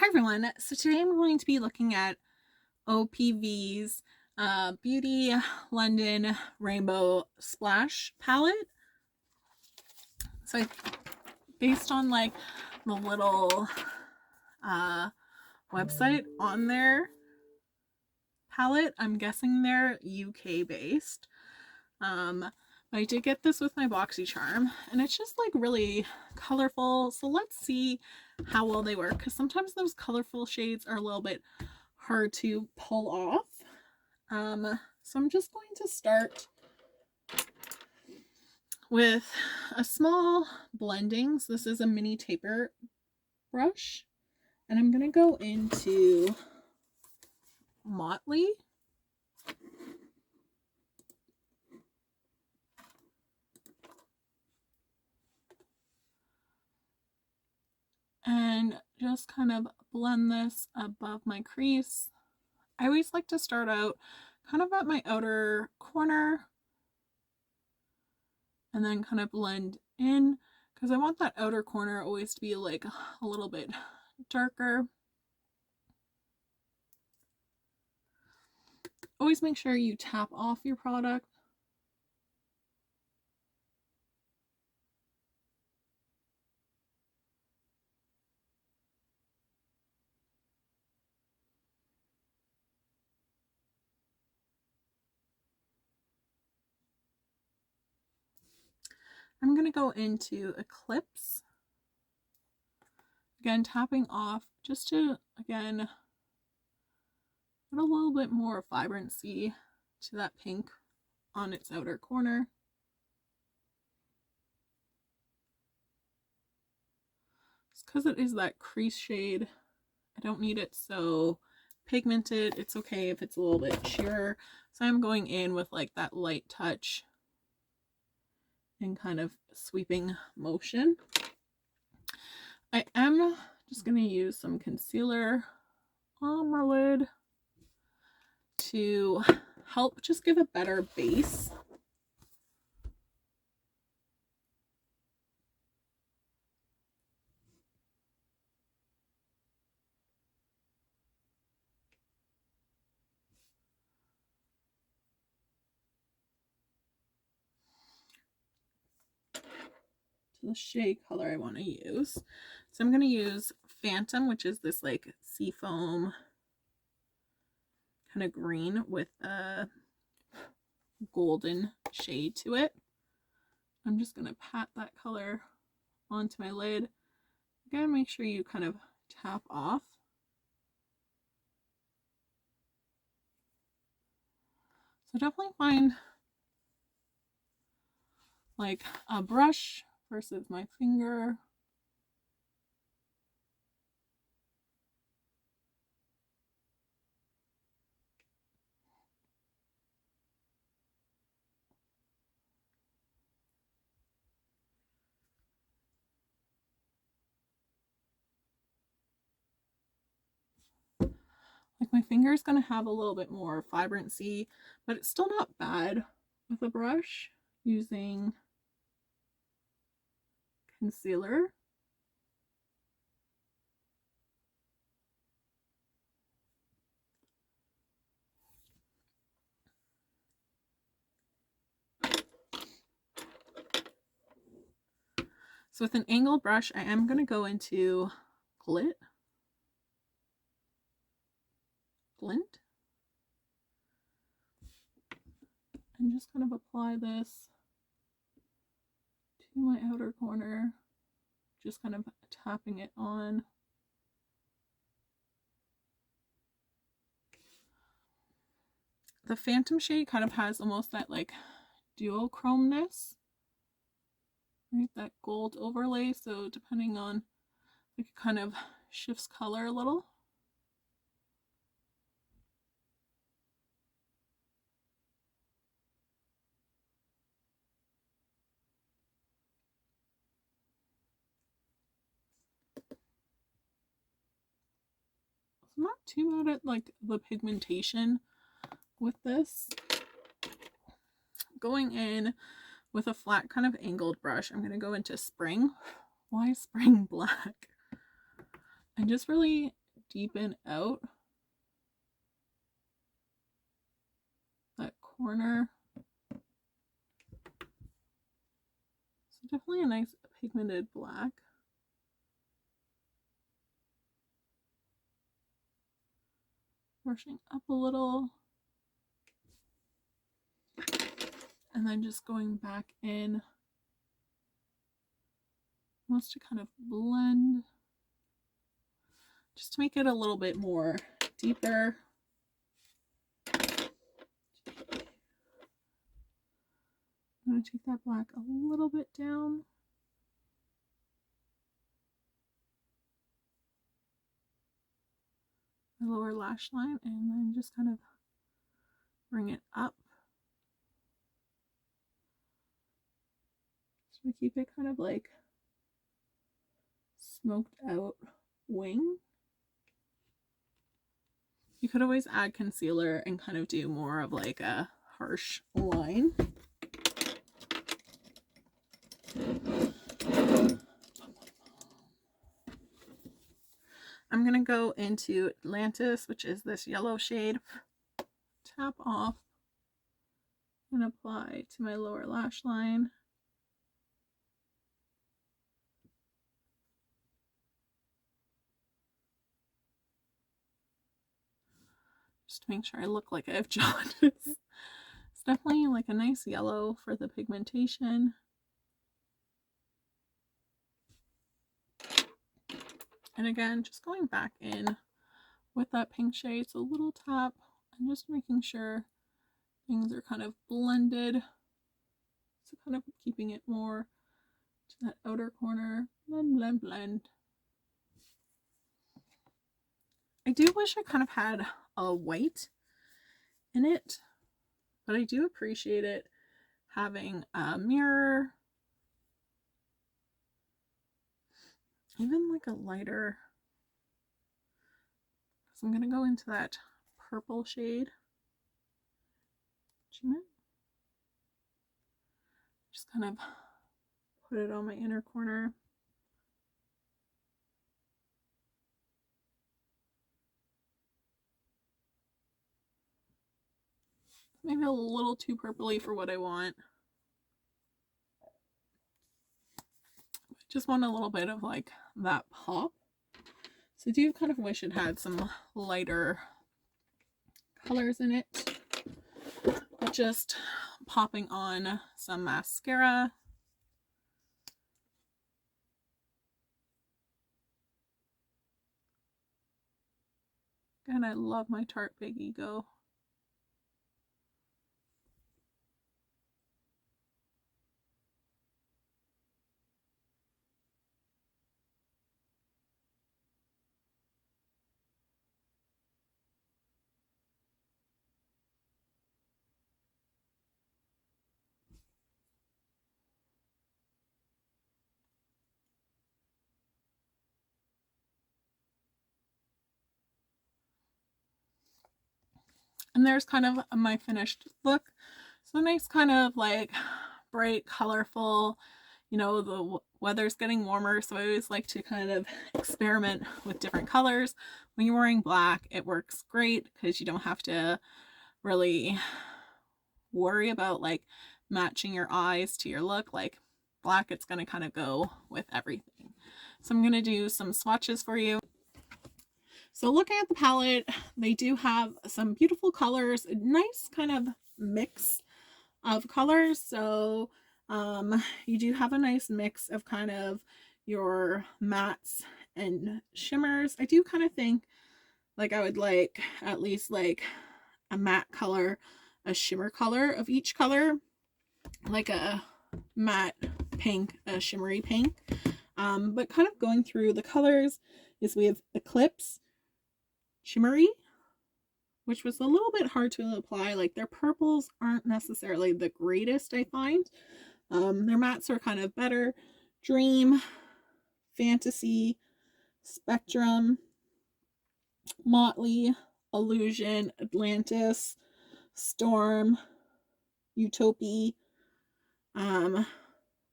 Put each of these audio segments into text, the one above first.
Hi everyone. So today I'm going to be looking at OPV's Beauty London Rainbow Splash palette. So based on like the little website on their palette, I'm guessing they're UK based. But I did get this with my BoxyCharm, and it's just like really colorful. So let's see how well they work, because sometimes those colorful shades are a little bit hard to pull off. So I'm just going to start with a small blending. So this is a mini taper brush, and I'm going to go into Motley. And just kind of blend this above my crease. I always like to start out kind of at my outer corner and then kind of blend in, because I want that outer corner always to be like a little bit darker. Always make sure you tap off your product. I'm going to go into Eclipse. Again, tapping off just to, again, add a little bit more vibrancy to that pink on its outer corner. Just because it is that crease shade, I don't need it so pigmented. It's okay if it's a little bit sheerer. So I'm going in with like that light touch and kind of sweeping motion. I am just going to use some concealer on my lid to help just give a better base. The shade color I want to use. So I'm going to use Phantom, which is this like seafoam kind of green with a golden shade to it. I'm just going to pat that color onto my lid. Again, make sure you kind of tap off. So definitely find like a brush versus my finger. Like my finger is going to have a little bit more vibrancy, but it's still not bad with a brush using concealer. So with an angled brush, I am going to go into Glint. And just kind of apply this to my outer corner, just kind of tapping it on. The Phantom shade kind of has almost that like duochromeness, right? That gold overlay. So depending on, like, it kind of shifts color a little. I'm not too mad at like the pigmentation with this. Going in with a flat kind of angled brush, I'm going to go into Spring. Why Spring Black? And just really deepen out that corner. So definitely a nice pigmented black. Brushing up a little. And then just going back in almost to kind of blend, just to make it a little bit more deeper. I'm going to take that black a little bit down. My lower lash line, and then just kind of bring it up. So we keep it kind of like smoked out wing. You could always add concealer and kind of do more of like a harsh line. I'm going to go into Atlantis, which is this yellow shade. Tap off and apply to my lower lash line. Just to make sure I look like I have jaundice. It's definitely like a nice yellow for the pigmentation. And again, just going back in with that pink shade, so a little tap and just making sure things are kind of blended. So kind of keeping it more to that outer corner. Blend, blend, blend. I do wish I kind of had a white in it, but I do appreciate it having a mirror. Even like a lighter. So I'm going to go into that purple shade. Just kind of put it on my inner corner. Maybe a little too purpley for what I want. I just want a little bit of like that pop. So I do kind of wish it had some lighter colors in it. But just popping on some mascara. And I love my Tarte Big Ego. And there's kind of my finished look. So nice kind of like bright, colorful, you know, the weather's getting warmer, so I always like to kind of experiment with different colors. When you're wearing black, it works great because you don't have to really worry about like matching your eyes to your look. Like black, it's going to kind of go with everything. So I'm going to do some swatches for you. So looking at the palette, they do have some beautiful colors, a nice kind of mix of colors. So you do have a nice mix of kind of your mattes and shimmers. I do kind of think like I would like at least like a matte color, a shimmer color of each color, like a matte pink, a shimmery pink. But kind of going through the colors is we have Eclipse, Shimmery, which was a little bit hard to apply. Like their purples aren't necessarily the greatest, I find. Their mattes are kind of better. Dream, Fantasy, Spectrum, Motley, Illusion, Atlantis, Storm, Utopia,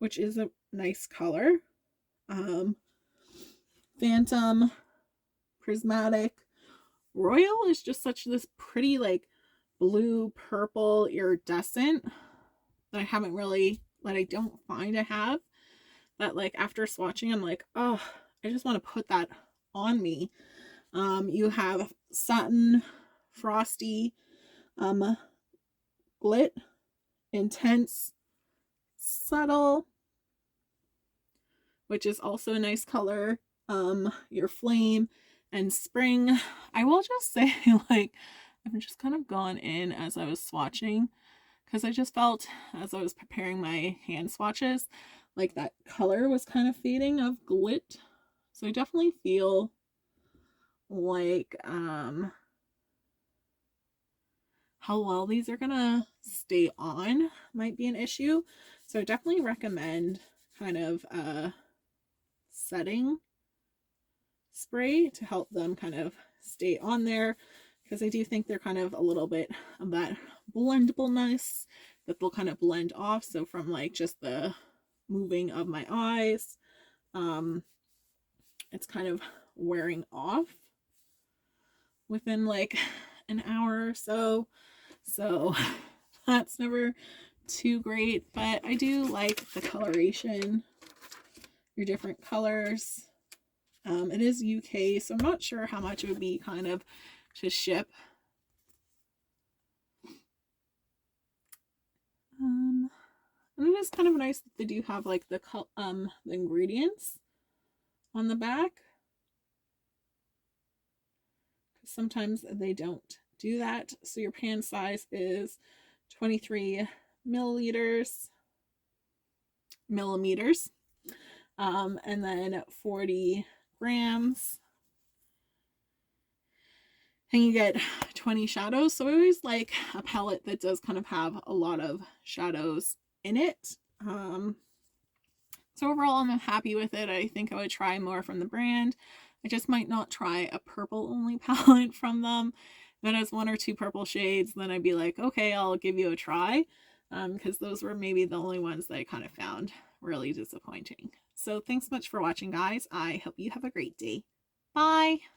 which is a nice color. Phantom, Prismatic. Royal is just such this pretty like blue, purple, iridescent that I don't find I have. That like after swatching, I'm like, oh, I just want to put that on me. You have Satin, Frosty, Glit, Intense, Subtle, which is also a nice color. Your Flame, and Spring. I will just say, like, I've just kind of gone in as I was swatching because I just felt as I was preparing my hand swatches, like that color was kind of fading of Glit. So I definitely feel like how well these are gonna stay on might be an issue. So I definitely recommend kind of setting spray to help them kind of stay on there, because I do think they're kind of a little bit of that blendableness that they'll kind of blend off. So from like just the moving of my eyes, it's kind of wearing off within like an hour or so. So that's never too great, but I do like the coloration, your different colors. It is UK, so I'm not sure how much it would be kind of to ship. And it is kind of nice that they do have like the ingredients on the back, because sometimes they don't do that. So your pan size is 23 millimeters, and then 40 grams, and you get 20 shadows. So I always like a palette that does kind of have a lot of shadows in it. So overall, I'm happy with it. I think I would try more from the brand. I just might not try a purple only palette from them. If it has 1 or 2 purple shades, then I'd be like, okay, I'll give you a try, because those were maybe the only ones that I kind of found really disappointing. So thanks so much for watching, guys. I hope you have a great day. Bye.